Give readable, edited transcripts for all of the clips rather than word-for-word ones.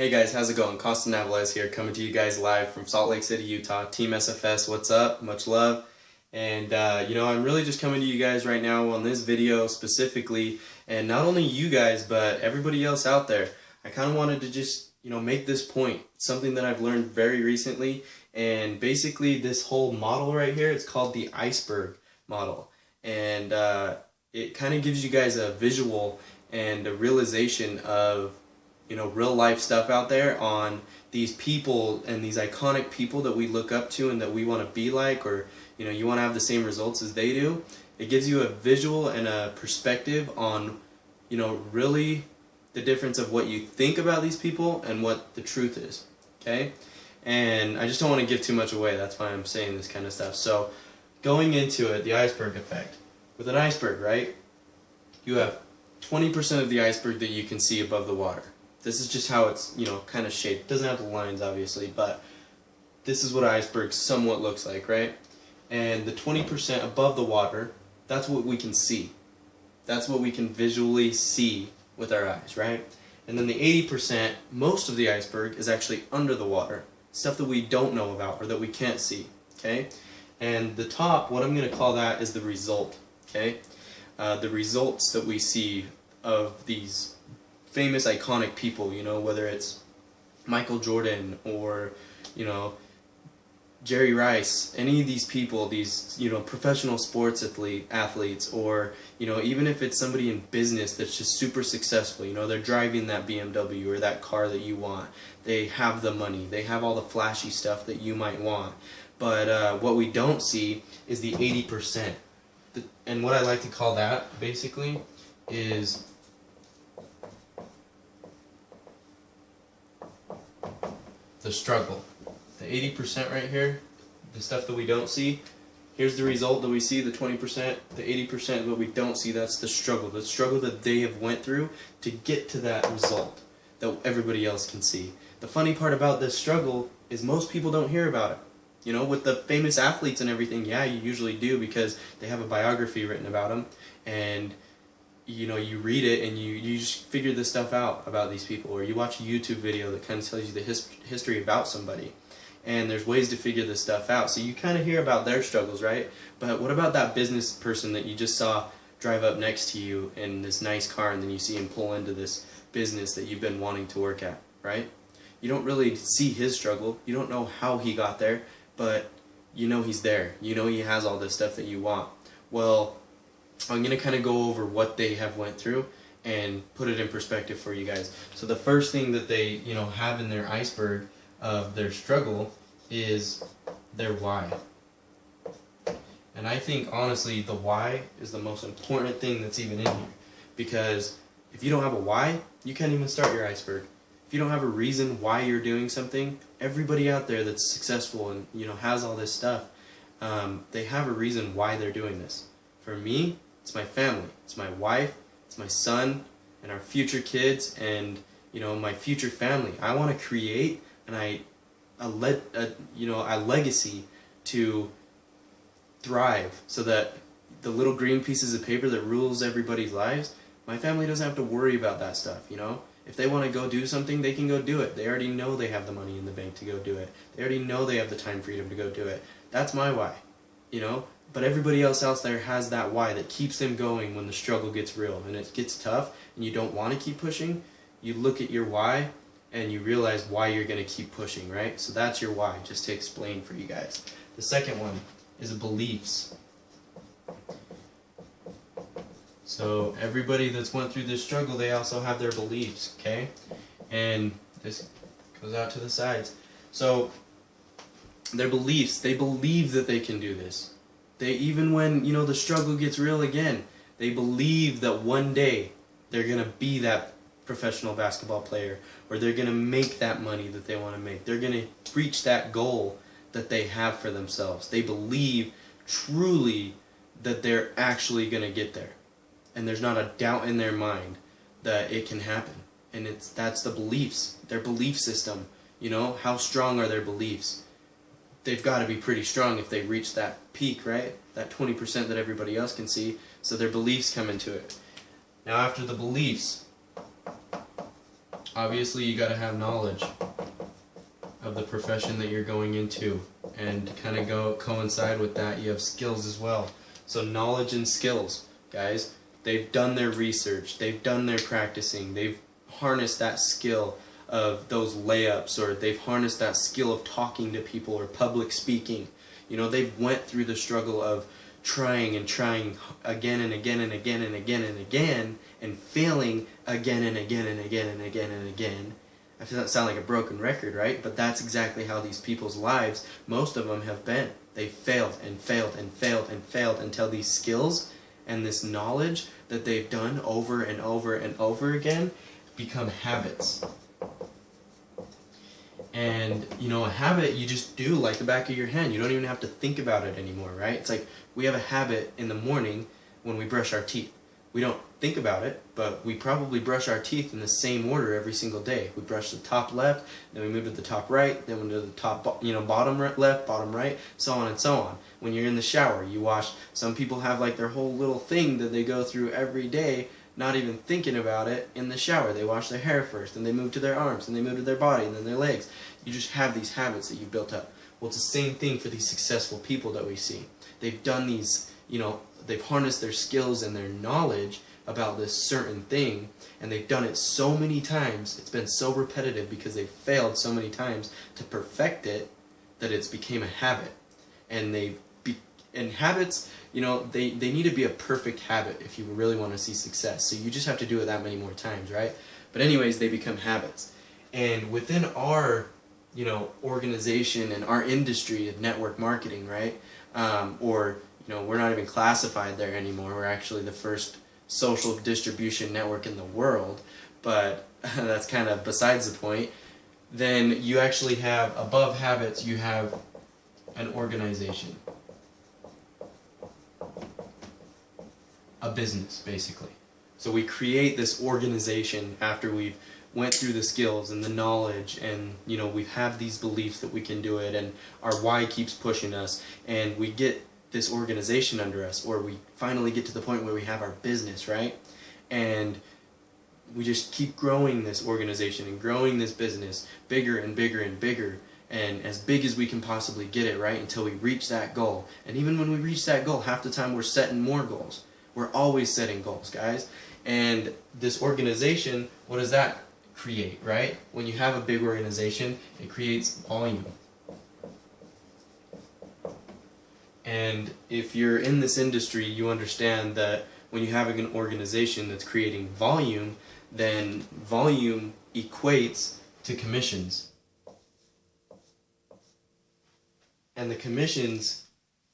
Hey guys, how's it going? Coston Avilez here, coming to you guys live from Salt Lake City, Utah. Team SFS, what's up? Much love. And I'm really just coming to you guys right now on this video specifically, and not only you guys, but everybody else out there. I kind of wanted to just, make this point. It's something that I've learned very recently, and basically this whole model right here, it's called the Iceberg model. And it kind of gives you guys a visual and a realization of real life stuff out there on these people and these iconic people that we look up to and that we want to be like, or you want to have the same results as they do. It gives you a visual and a perspective on really the difference of what you think about these people and what the truth is. Okay? And I just don't want to give too much away. That's why I'm saying this kind of stuff. So going into it, the iceberg effect. With an iceberg, right, you have 20% of the iceberg that you can see above the water. This is just how it's, kind of shaped. It doesn't have the lines, obviously, but this is what an iceberg somewhat looks like, right? And the 20% above the water, that's what we can see. That's what we can visually see with our eyes, right? And then the 80%, most of the iceberg, is actually under the water. Stuff that we don't know about or that we can't see, okay? And the top, what I'm going to call that is the result, okay? The results that we see of these famous iconic people, whether it's Michael Jordan or Jerry Rice, any of these people, these professional sports athletes, or even if it's somebody in business that's just super successful, they're driving that BMW or that car that you want, they have the money, they have all the flashy stuff that you might want, but what we don't see is the 80%. And what I like to call that basically is the struggle. The 80% right here, the stuff that we don't see, here's the result that we see, the 20%, the 80% what we don't see, that's the struggle that they have went through to get to that result that everybody else can see. The funny part about this struggle is most people don't hear about it. With the famous athletes and everything, yeah, you usually do because they have a biography written about them, and you read it and you just figure this stuff out about these people, or you watch a YouTube video that kind of tells you the history about somebody, and there's ways to figure this stuff out, so you kind of hear about their struggles, right? But what about that business person that you just saw drive up next to you in this nice car, and then you see him pull into this business that you've been wanting to work at, right? You don't really see his struggle, you don't know how he got there, but he's there, he has all this stuff that you want. Well, I'm going to kind of go over what they have went through and put it in perspective for you guys. So the first thing that they, have in their iceberg of their struggle is their why. And I think, honestly, the why is the most important thing that's even in here. Because if you don't have a why, you can't even start your iceberg. If you don't have a reason why you're doing something, everybody out there that's successful and, has all this stuff, they have a reason why they're doing this. For me, it's my family, it's my wife, it's my son, and our future kids, and my future family. I want to create a legacy to thrive, so that the little green pieces of paper that rules everybody's lives, my family doesn't have to worry about that stuff. If they want to go do something, they can go do it. They already know they have the money in the bank to go do it. They already know they have the time freedom to go do it. That's my why, But everybody else out there has that why that keeps them going when the struggle gets real and it gets tough and you don't want to keep pushing. You look at your why and you realize why you're going to keep pushing, right? So that's your why, just to explain for you guys. The second one is beliefs. So everybody that's went through this struggle, they also have their beliefs, okay? And this goes out to the sides. So their beliefs, they believe that they can do this. They, even when, the struggle gets real again, they believe that one day they're going to be that professional basketball player, or they're going to make that money that they want to make. They're going to reach that goal that they have for themselves. They believe truly that they're actually going to get there. And there's not a doubt in their mind that it can happen. And that's the beliefs, their belief system. How strong are their beliefs? They've got to be pretty strong if they reach that peak, right? That 20% that everybody else can see. So their beliefs come into it. Now after the beliefs, obviously you got to have knowledge of the profession that you're going into, and to kind of coincide with that, you have skills as well. So knowledge and skills, guys, they've done their research, they've done their practicing, they've harnessed that skill of those layups, or they've harnessed that skill of talking to people or public speaking. You know, they've went through the struggle of trying and trying again and again and again and again and again, and failing again and again and again and again and again. I feel that sound like a broken record, right? But that's exactly how these people's lives, most of them, have been. They failed and failed and failed and failed until these skills and this knowledge that they've done over and over and over again become habits. And, you know, a habit you just do like the back of your hand. You don't even have to think about it anymore, right? It's like we have a habit in the morning when we brush our teeth. We don't think about it, but we probably brush our teeth in the same order every single day. We brush the top left, then we move to the top right, then we do the top, bottom left, bottom right, so on and so on. When you're in the shower, you wash. Some people have like their whole little thing that they go through every day, not even thinking about it in the shower. They wash their hair first, then they move to their arms, then they move to their body, and then their legs. You just have these habits that you've built up. Well, it's the same thing for these successful people that we see. They've done these, they've harnessed their skills and their knowledge about this certain thing, and they've done it so many times, it's been so repetitive because they've failed so many times to perfect it, that it's became a habit. And habits, they need to be a perfect habit if you really want to see success. So you just have to do it that many more times, right? But anyways, they become habits. And within our, organization and our industry of network marketing, right? We're not even classified there anymore. We're actually the first social distribution network in the world, but that's kind of besides the point. Then you actually have, above habits, you have an organization. A business, basically. So we create this organization after we've went through the skills and the knowledge, and we have these beliefs that we can do it, and our why keeps pushing us, and we get this organization under us, or we finally get to the point where we have our business, right? And we just keep growing this organization and growing this business bigger and bigger and bigger, and as big as we can possibly get it, right? Until we reach that goal. And even when we reach that goal, half the time we're setting more goals. We're always setting goals, guys. And this organization, what does that create, right? When you have a big organization, it creates volume. And if you're in this industry, you understand that when you have an organization that's creating volume, then volume equates to commissions. And the commissions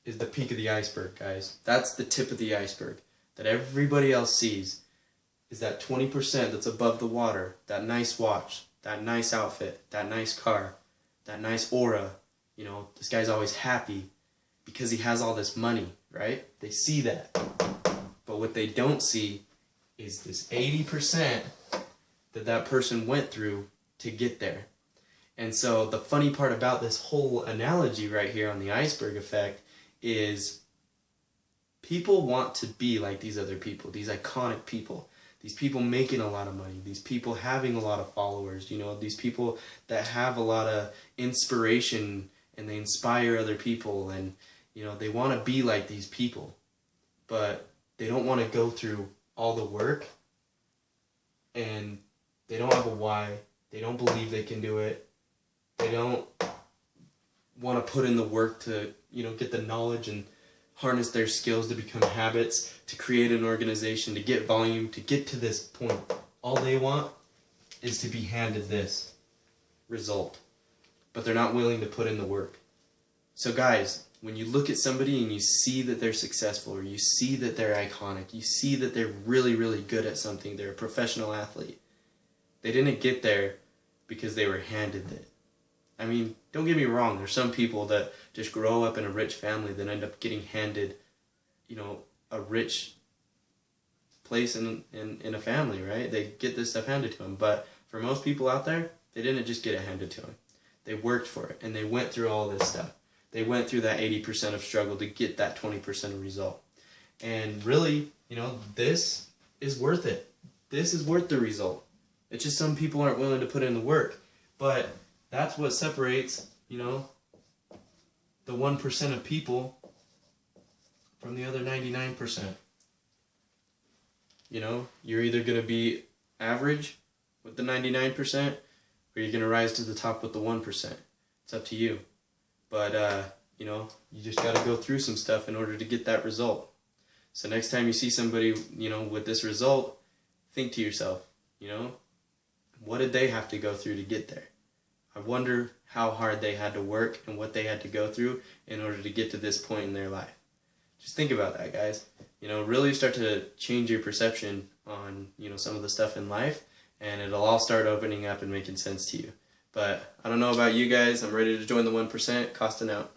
is the peak of the iceberg, guys. That's the tip of the iceberg that everybody else sees, is that 20% that's above the water, that nice watch, that nice outfit, that nice car, that nice aura. This guy's always happy because he has all this money, right? They see that. But what they don't see is this 80% that person went through to get there. And so the funny part about this whole analogy right here on the iceberg effect is people want to be like these other people, these iconic people, these people making a lot of money, these people having a lot of followers, these people that have a lot of inspiration and they inspire other people, and they want to be like these people, but they don't want to go through all the work, and they don't have a why, they don't believe they can do it, they don't want to put in the work to, get the knowledge and harness their skills to become habits, to create an organization, to get volume, to get to this point. All they want is to be handed this result, but they're not willing to put in the work. So guys, when you look at somebody and you see that they're successful, or you see that they're iconic, you see that they're really, really good at something, they're a professional athlete, they didn't get there because they were handed it. I mean, don't get me wrong, there's some people that just grow up in a rich family that end up getting handed, a rich place in a family, right? They get this stuff handed to them. But for most people out there, they didn't just get it handed to them. They worked for it, and they went through all this stuff. They went through that 80% of struggle to get that 20% result. And really, this is worth it. This is worth the result. It's just some people aren't willing to put in the work. But that's what separates, you know, the 1% of people from the other 99%. You know, you're either going to be average with the 99%, or you're going to rise to the top with the 1%. It's up to you. But, you know, you just got to go through some stuff in order to get that result. So next time you see somebody, you know, with this result, think to yourself, you know, what did they have to go through to get there? I wonder how hard they had to work and what they had to go through in order to get to this point in their life. Just think about that, guys. You know, really start to change your perception on, you know, some of the stuff in life, and it'll all start opening up and making sense to you. But I don't know about you guys. I'm ready to join the 1%. Coston out.